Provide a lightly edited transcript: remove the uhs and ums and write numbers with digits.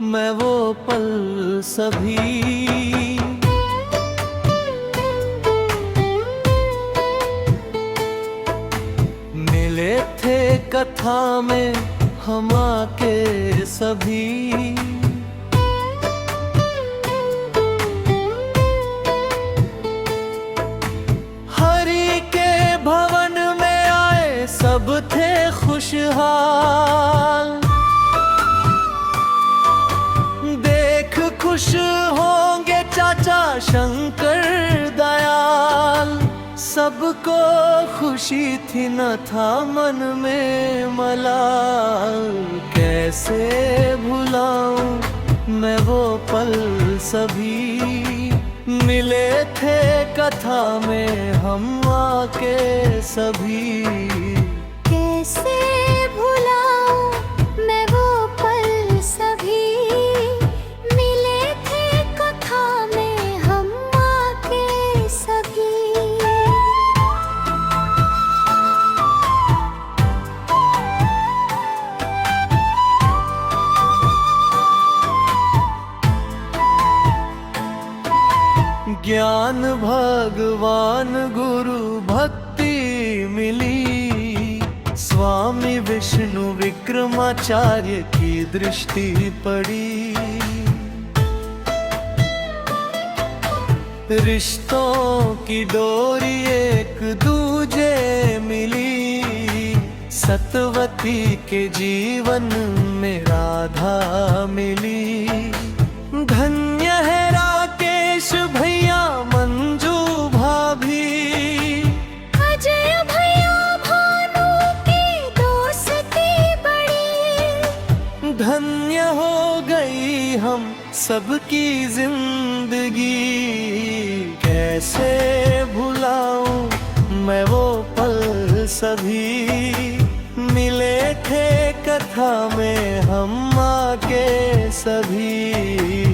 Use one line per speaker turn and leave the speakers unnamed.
मैं वो पल सभी। मिले थे कथा में हम आके सभी। हरि के भवन में आए सब थे खुशहाल। देख खुश होंगे चाचा शंकर दयाल। सबको खुशी थी न था मन में मलाल। कैसे भुलाऊं मैं वो पल सभी। मिले थे कथा में हम आके सभी।
कैसे भुलाऊं मैं वो पल सभी। मिले थे कथा में हम आके सभी।
ज्ञान भगवान गुरु भक्ति मिली। स्वामी विष्णु विक्रमाचार्य की दृष्टि पड़ी। रिश्तों की डोरी एक दूजे मिली। सतवती के जीवन में राधा मिली। धन्य है राकेश भैया मंजू भाभी।
अजय भैया भानु की दोस्ती बड़ी।
धन्य हो गई हम सबकी जिंदगी। कैसे भुलाऊं मैं वो पल सभी। मिले थे कथा में हम आके सभी।